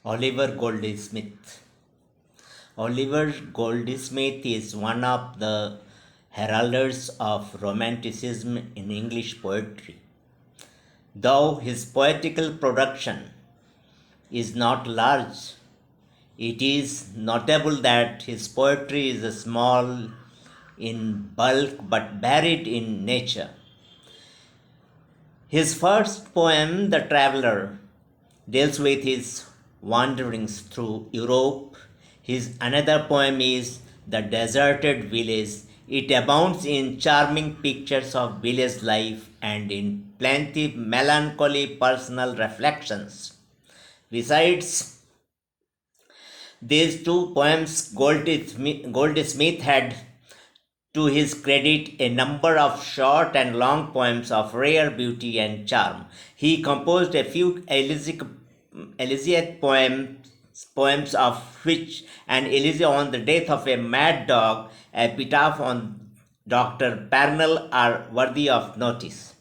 Oliver Goldsmith. Oliver Goldsmith is one of the heralders of Romanticism in English poetry. Though his poetical production is not large, it is notable that his poetry is small in bulk but varied in nature. His first poem, The Traveller, deals with his wanderings through Europe. His another poem is The Deserted Village. It abounds in charming pictures of village life and in plenty melancholy personal reflections. Besides these two poems, Goldsmith had to his credit a number of short and long poems of rare beauty and charm. He composed a few elegiac poems of which an elegy on the death of a mad dog, a epitaph on Dr. Parnell are worthy of notice.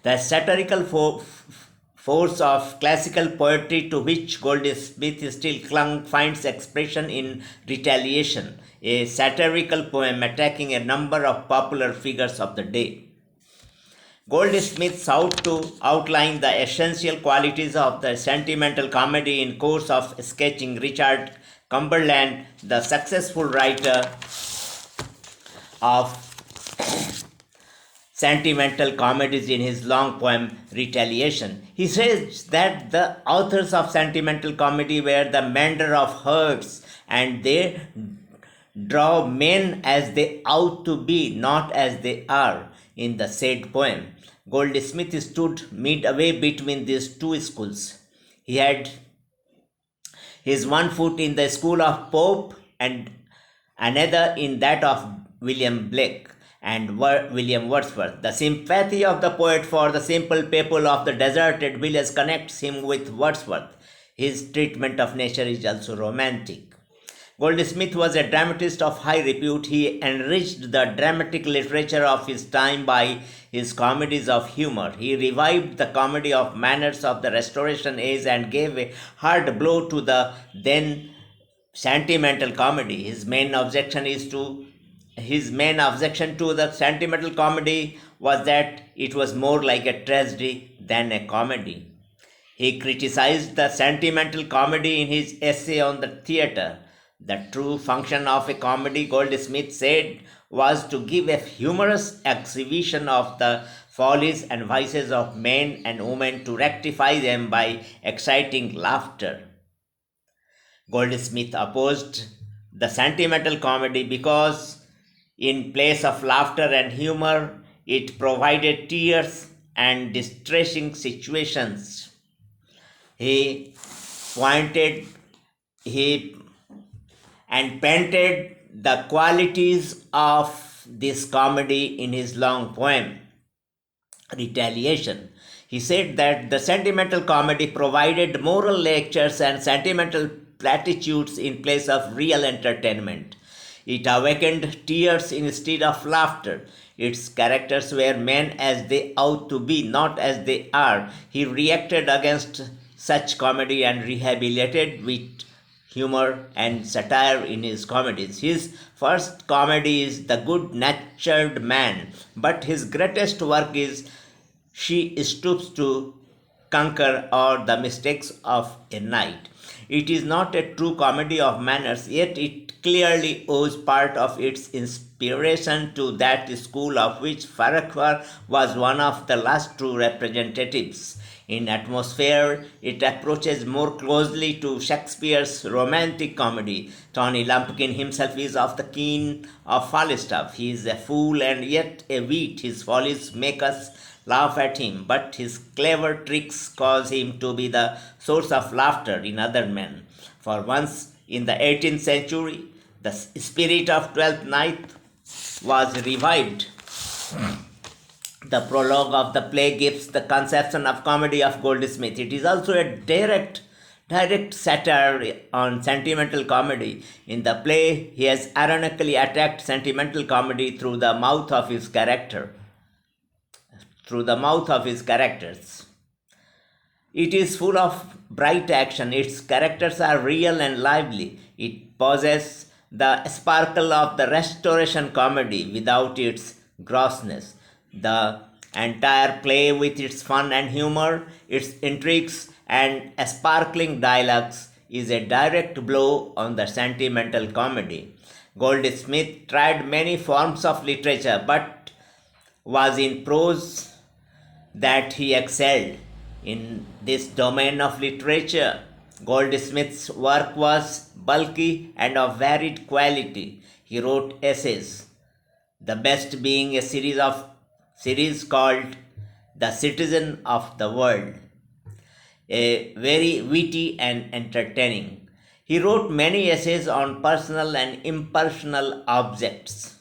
The satirical force of classical poetry to which Goldsmith still clung finds expression in Retaliation, a satirical poem attacking a number of popular figures of the day. Goldsmith sought to outline the essential qualities of the sentimental comedy in course of sketching Richard Cumberland, the successful writer of sentimental comedies in his long poem Retaliation. He says that the authors of sentimental comedy were the mender of hearts and they draw men as they ought to be, not as they are, in the said poem. Goldsmith stood midway between these two schools. He had his one foot in the school of Pope and another in that of William Blake and William Wordsworth. The sympathy of the poet for the simple people of the deserted village connects him with Wordsworth. His treatment of nature is also romantic. Goldsmith was a dramatist of high repute. He enriched the dramatic literature of his time by his comedies of humor. He revived the comedy of manners of the Restoration age and gave a hard blow to the then sentimental comedy. His main objection to the sentimental comedy was that it was more like a tragedy than a comedy. He criticized the sentimental comedy in his essay on the theatre. The true function of a comedy, Goldsmith said, was to give a humorous exhibition of the follies and vices of men and women to rectify them by exciting laughter. Goldsmith opposed the sentimental comedy because, in place of laughter and humor, it provided tears and distressing situations. He pointed, he and painted the qualities of this comedy in his long poem, Retaliation. He said that the sentimental comedy provided moral lectures and sentimental platitudes in place of real entertainment. It awakened tears instead of laughter. Its characters were men as they ought to be, not as they are. He reacted against such comedy and rehabilitated with humor and satire in his comedies. His first comedy is The Good Natured Man, but his greatest work is She Stoops to Conquer or The Mistakes of a Night. It is not a true comedy of manners, yet it clearly owes part of its inspiration to that school of which Farquhar was one of the last true representatives. In atmosphere, it approaches more closely to Shakespeare's romantic comedy. Tony Lumpkin himself is of the keen of Falstaff. He is a fool and yet a wit. His follies make us laugh at him, but his clever tricks cause him to be the source of laughter in other men. For once in the 18th century, the spirit of Twelfth Night was revived. The prologue of the play gives the conception of comedy of Goldsmith. It is also a direct satire on sentimental comedy. In the play, he has ironically attacked sentimental comedy through the mouth of his characters. It is full of bright action. Its characters are real and lively. It possesses the sparkle of the Restoration comedy without its grossness. The entire play, with its fun and humor, its intrigues, and sparkling dialogues, is a direct blow on the sentimental comedy. Goldsmith tried many forms of literature, but was in prose that he excelled. In this domain of literature, Goldsmith's work was bulky and of varied quality. He wrote essays, the best being a series called The Citizen of the World, a very witty and entertaining. He wrote many essays on personal and impersonal objects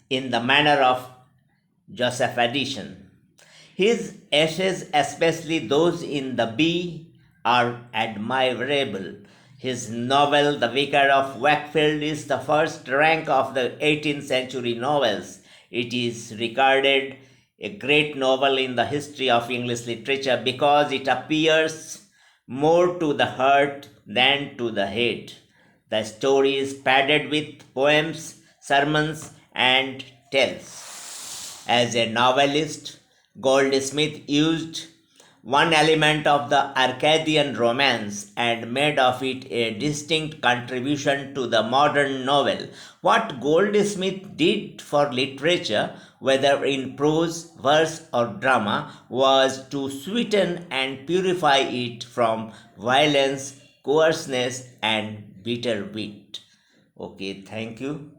in the manner of Joseph Addison. His essays, especially those in the Bee, are admirable. His novel, The Vicar of Wakefield, is the first rank of the 18th century novels. It is regarded a great novel in the history of English literature because it appears more to the heart than to the head. The story is padded with poems, sermons, and tales. As a novelist, Goldsmith used one element of the Arcadian romance and made of it a distinct contribution to the modern novel. What Goldsmith did for literature, whether in prose, verse, or drama, was to sweeten and purify it from violence, coarseness, and bitter wit. Okay, thank you.